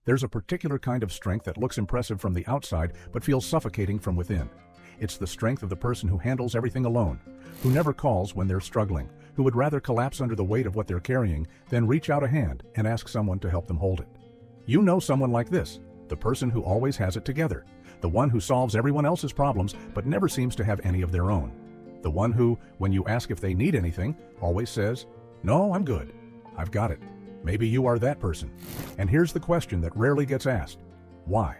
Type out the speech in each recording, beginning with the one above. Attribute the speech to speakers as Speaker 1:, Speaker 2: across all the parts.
Speaker 1: There's a particular kind of strength that looks impressive from the outside but feels suffocating from within. It's the strength of the person who handles everything alone, who never calls when they're struggling, who would rather collapse under the weight of what they're carrying than reach out a hand and ask someone to help them hold it. You know someone like this, the person who always has it together, the one who solves everyone else's problems but never seems to have any of their own. The one who, when you ask if they need anything, always says, "No, I'm good. I've got it." Maybe you are that person. And here's the question that rarely gets asked. Why?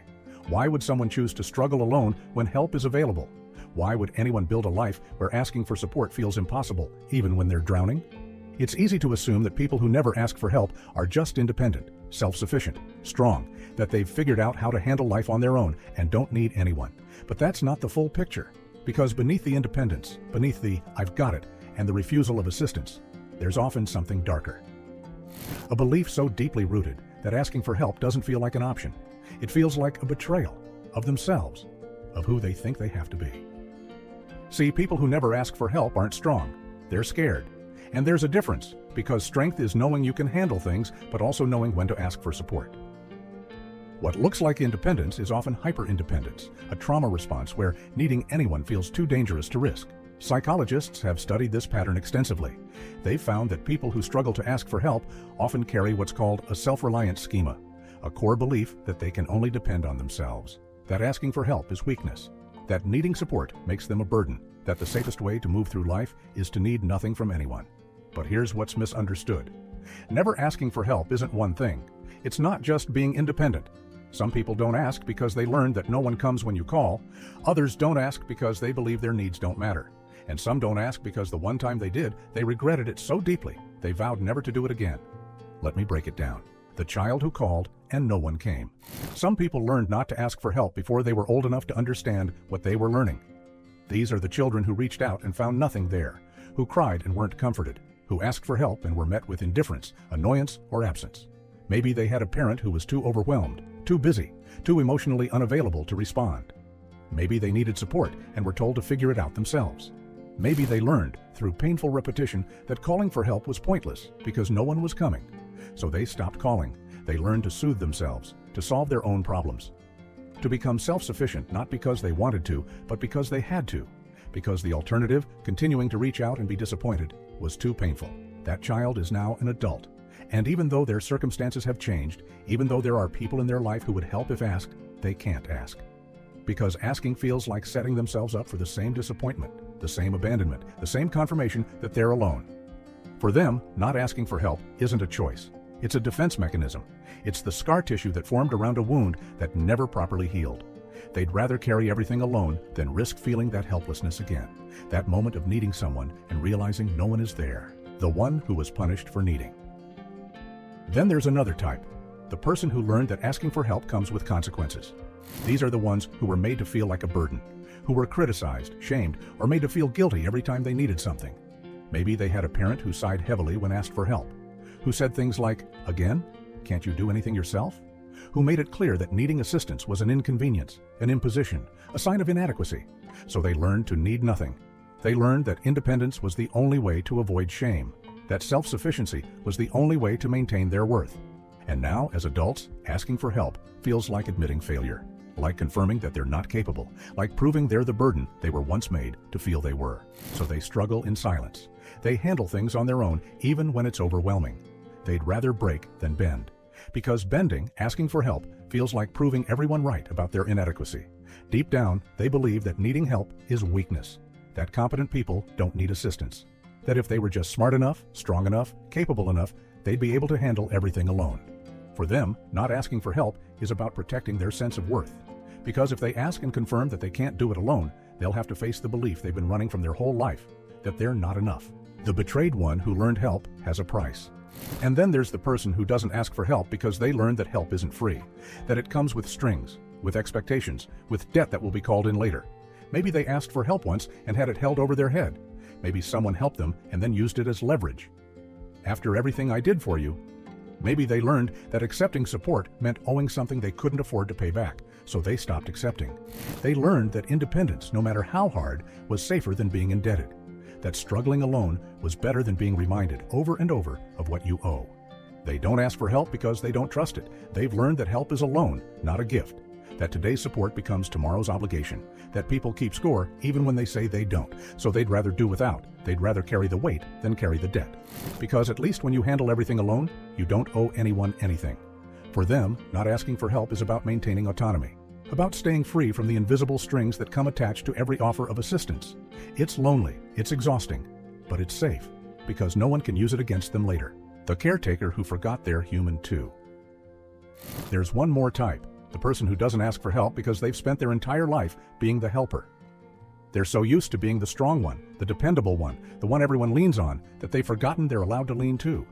Speaker 1: Why would someone choose to struggle alone when help is available? Why would anyone build a life where asking for support feels impossible, even when they're drowning? It's easy to assume that people who never ask for help are just independent, self-sufficient, strong, that they've figured out how to handle life on their own and don't need anyone. But that's not the full picture. Because beneath the independence, beneath the "I've got it" and the refusal of assistance, there's often something darker. A belief so deeply rooted that asking for help doesn't feel like an option. It feels like a betrayal of themselves, of who they think they have to be. See, people who never ask for help aren't strong. They're scared. And there's a difference, because strength is knowing you can handle things, but also knowing when to ask for support. What looks like independence is often hyperindependence, a trauma response where needing anyone feels too dangerous to risk. Psychologists have studied this pattern extensively. They've found that people who struggle to ask for help often carry what's called a self-reliance schema, a core belief that they can only depend on themselves, that asking for help is weakness, that needing support makes them a burden, that the safest way to move through life is to need nothing from anyone. But here's what's misunderstood. Never asking for help isn't one thing. It's not just being independent. Some people don't ask because they learned that no one comes when you call. Others don't ask because they believe their needs don't matter. And some don't ask because the one time they did, they regretted it so deeply, they vowed never to do it again. Let me break it down. The child who called and no one came. Some people learned not to ask for help before they were old enough to understand what they were learning. These are the children who reached out and found nothing there, who cried and weren't comforted, who asked for help and were met with indifference, annoyance, or absence. Maybe they had a parent who was too overwhelmed, too busy, too emotionally unavailable to respond. Maybe they needed support and were told to figure it out themselves. Maybe they learned, through painful repetition, that calling for help was pointless because no one was coming. So they stopped calling. They learned to soothe themselves, to solve their own problems, to become self-sufficient not because they wanted to, but because they had to, because the alternative, continuing to reach out and be disappointed, was too painful. That child is now an adult. And even though their circumstances have changed, even though there are people in their life who would help if asked, they can't ask. Because asking feels like setting themselves up for the same disappointment, the same abandonment, the same confirmation that they're alone. For them, not asking for help isn't a choice. It's a defense mechanism. It's the scar tissue that formed around a wound that never properly healed. They'd rather carry everything alone than risk feeling that helplessness again, that moment of needing someone and realizing no one is there, the one who was punished for needing. Then there's another type, the person who learned that asking for help comes with consequences. These are the ones who were made to feel like a burden, who were criticized, shamed, or made to feel guilty every time they needed something. Maybe they had a parent who sighed heavily when asked for help, who said things like, "Again? Can't you do anything yourself?" Who made it clear that needing assistance was an inconvenience, an imposition, a sign of inadequacy. So they learned to need nothing. They learned that independence was the only way to avoid shame, that self-sufficiency was the only way to maintain their worth. And now, as adults, asking for help feels like admitting failure, like confirming that they're not capable, like proving they're the burden they were once made to feel they were. So they struggle in silence. They handle things on their own, even when it's overwhelming. They'd rather break than bend. Because bending, asking for help, feels like proving everyone right about their inadequacy. Deep down, they believe that needing help is weakness, that competent people don't need assistance, that if they were just smart enough, strong enough, capable enough, they'd be able to handle everything alone. For them, not asking for help is about protecting their sense of worth. Because if they ask and confirm that they can't do it alone, they'll have to face the belief they've been running from their whole life, that they're not enough. The betrayed one who learned help has a price. And then there's the person who doesn't ask for help because they learned that help isn't free, that it comes with strings, with expectations, with debt that will be called in later. Maybe they asked for help once and had it held over their head. Maybe someone helped them and then used it as leverage. After everything I did for you. Maybe they learned that accepting support meant owing something they couldn't afford to pay back, so they stopped accepting. They learned that independence, no matter how hard, was safer than being indebted. That struggling alone was better than being reminded over and over of what you owe. They don't ask for help because they don't trust it. They've learned that help is a loan, not a gift. That today's support becomes tomorrow's obligation. That people keep score even when they say they don't. So they'd rather do without. They'd rather carry the weight than carry the debt. Because at least when you handle everything alone, you don't owe anyone anything. For them, not asking for help is about maintaining autonomy. About staying free from the invisible strings that come attached to every offer of assistance. It's lonely, it's exhausting, but it's safe, because no one can use it against them later. The caretaker who forgot they're human too. There's one more type, the person who doesn't ask for help because they've spent their entire life being the helper. They're so used to being the strong one, the dependable one, the one everyone leans on, that they've forgotten they're allowed to lean too.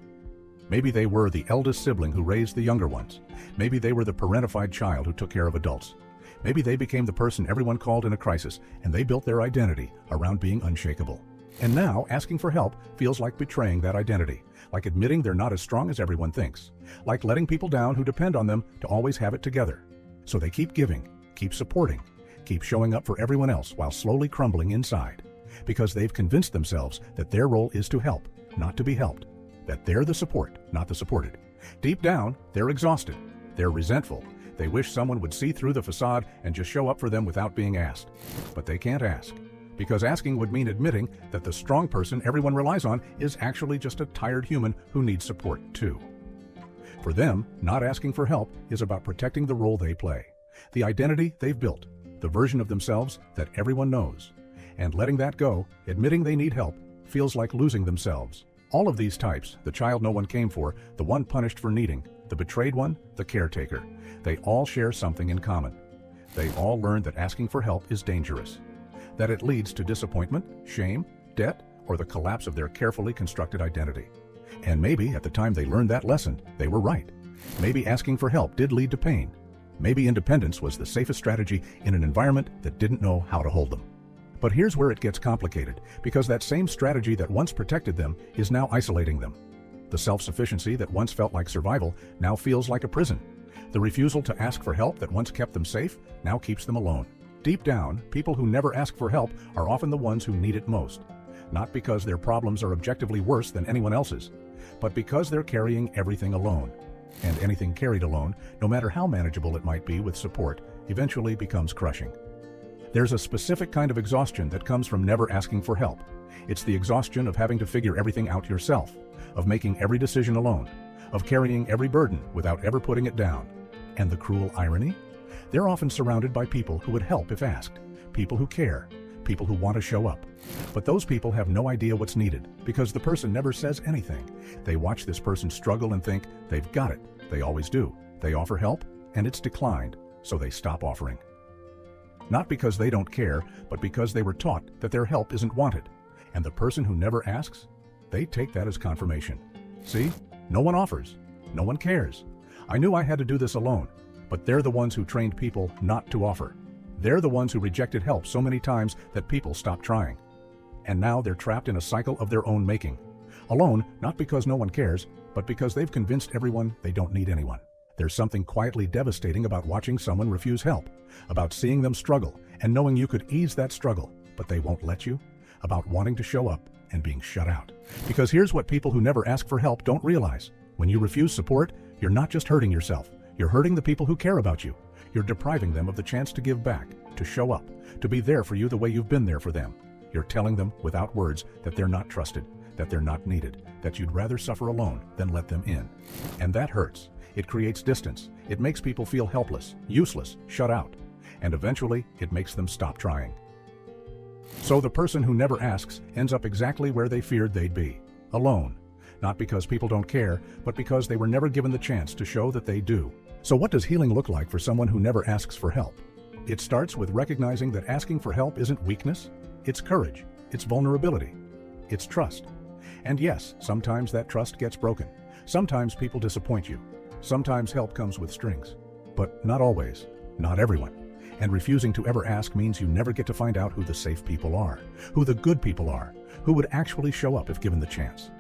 Speaker 1: Maybe they were the eldest sibling who raised the younger ones. Maybe they were the parentified child who took care of adults. Maybe they became the person everyone called in a crisis, and they built their identity around being unshakable. And now, asking for help feels like betraying that identity, like admitting they're not as strong as everyone thinks, like letting people down who depend on them to always have it together. So they keep giving, keep supporting, keep showing up for everyone else while slowly crumbling inside, because they've convinced themselves that their role is to help, not to be helped, that they're the support, not the supported. Deep down, they're exhausted, they're resentful, they wish someone would see through the facade and just show up for them without being asked. But they can't ask. Because asking would mean admitting that the strong person everyone relies on is actually just a tired human who needs support too. For them, not asking for help is about protecting the role they play, the identity they've built, the version of themselves that everyone knows. And letting that go, admitting they need help, feels like losing themselves. All of these types, the child no one came for, the one punished for needing, the betrayed one, the caretaker, they all share something in common. They all learned that asking for help is dangerous. That it leads to disappointment, shame, debt, or the collapse of their carefully constructed identity. And maybe at the time they learned that lesson, they were right. Maybe asking for help did lead to pain. Maybe independence was the safest strategy in an environment that didn't know how to hold them. But here's where it gets complicated, because that same strategy that once protected them is now isolating them. The self-sufficiency that once felt like survival now feels like a prison. The refusal to ask for help that once kept them safe now keeps them alone. Deep down, people who never ask for help are often the ones who need it most. Not because their problems are objectively worse than anyone else's, but because they're carrying everything alone. And anything carried alone, no matter how manageable it might be with support, eventually becomes crushing. There's a specific kind of exhaustion that comes from never asking for help. It's the exhaustion of having to figure everything out yourself, of making every decision alone, of carrying every burden without ever putting it down. And the cruel irony? They're often surrounded by people who would help if asked, people who care, people who want to show up. But those people have no idea what's needed because the person never says anything. They watch this person struggle and think they've got it. They always do. They offer help and it's declined, so they stop offering. Not because they don't care, but because they were taught that their help isn't wanted. And the person who never asks, they take that as confirmation. See, no one offers, no one cares. I knew I had to do this alone. But they're the ones who trained people not to offer. They're the ones who rejected help so many times that people stopped trying. And now they're trapped in a cycle of their own making. Alone, not because no one cares, but because they've convinced everyone they don't need anyone. There's something quietly devastating about watching someone refuse help, about seeing them struggle and knowing you could ease that struggle, but they won't let you, about wanting to show up and being shut out. Because here's what people who never ask for help don't realize. When you refuse support, you're not just hurting yourself. You're hurting the people who care about you. You're depriving them of the chance to give back, to show up, to be there for you the way you've been there for them. You're telling them without words that they're not trusted, that they're not needed, that you'd rather suffer alone than let them in. And that hurts. It creates distance. It makes people feel helpless, useless, shut out. And eventually, it makes them stop trying. So the person who never asks ends up exactly where they feared they'd be, alone. Not because people don't care, but because they were never given the chance to show that they do. So what does healing look like for someone who never asks for help? It starts with recognizing that asking for help isn't weakness, it's courage, it's vulnerability, it's trust. And yes, sometimes that trust gets broken. Sometimes people disappoint you. Sometimes help comes with strings. But not always, not everyone. And refusing to ever ask means you never get to find out who the safe people are, who the good people are, who would actually show up if given the chance.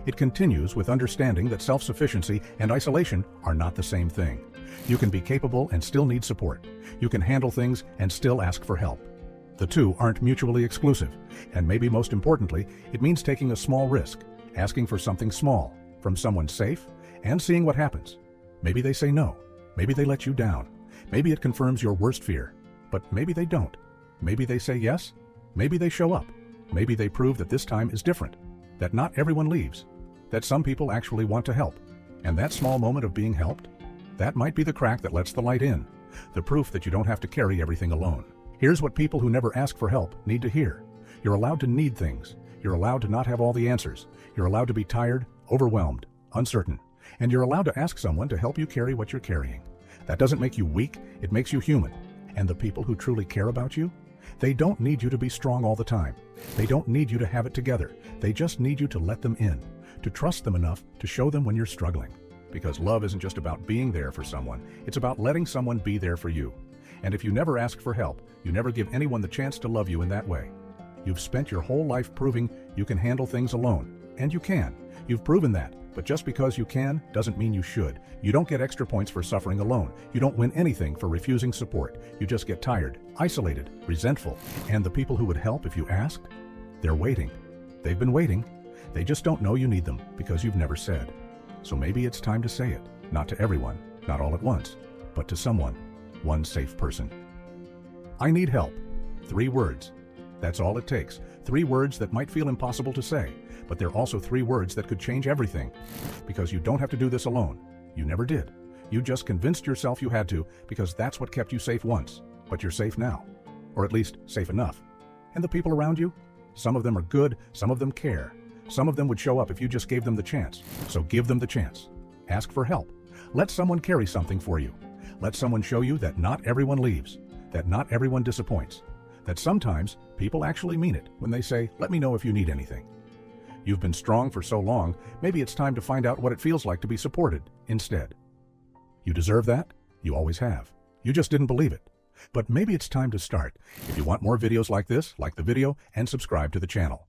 Speaker 1: It continues with understanding that self-sufficiency and isolation are not the same thing. You can be capable and still need support. You can handle things and still ask for help. The two aren't mutually exclusive, and maybe most importantly, it means taking a small risk, asking for something small, from someone safe and seeing what happens. Maybe they say no. Maybe they let you down. Maybe it confirms your worst fear. But maybe they don't. Maybe they say yes. Maybe they show up. Maybe they prove that this time is different. That not everyone leaves. That some people actually want to help. And that small moment of being helped, that might be the crack that lets the light in. The proof that you don't have to carry everything alone. Here's what people who never ask for help need to hear. You're allowed to need things. You're allowed to not have all the answers. You're allowed to be tired, overwhelmed, uncertain. And you're allowed to ask someone to help you carry what you're carrying. That doesn't make you weak, it makes you human. And the people who truly care about you, they don't need you to be strong all the time. They don't need you to have it together. They just need you to let them in, to trust them enough to show them when you're struggling. Because love isn't just about being there for someone, it's about letting someone be there for you. And if you never ask for help, you never give anyone the chance to love you in that way. You've spent your whole life proving you can handle things alone. And you can. You've proven that. But just because you can doesn't mean you should. You don't get extra points for suffering alone. You don't win anything for refusing support. You just get tired, isolated, resentful. And the people who would help if you asked, they're waiting. They've been waiting. They just don't know you need them because you've never said. So maybe it's time to say it. Not to everyone, not all at once, but to someone, one safe person. I need help. 3 words. That's all it takes. 3 words that might feel impossible to say, but they're also 3 words that could change everything. Because you don't have to do this alone. You never did. You just convinced yourself you had to because that's what kept you safe once. But you're safe now. Or at least safe enough. And the people around you? Some of them are good, some of them care. Some of them would show up if you just gave them the chance. So give them the chance. Ask for help. Let someone carry something for you. Let someone show you that not everyone leaves. That not everyone disappoints. That sometimes people actually mean it when they say, let me know if you need anything. You've been strong for so long, maybe it's time to find out what it feels like to be supported instead. You deserve that. You always have. You just didn't believe it. But maybe it's time to start. If you want more videos like this, like the video and subscribe to the channel.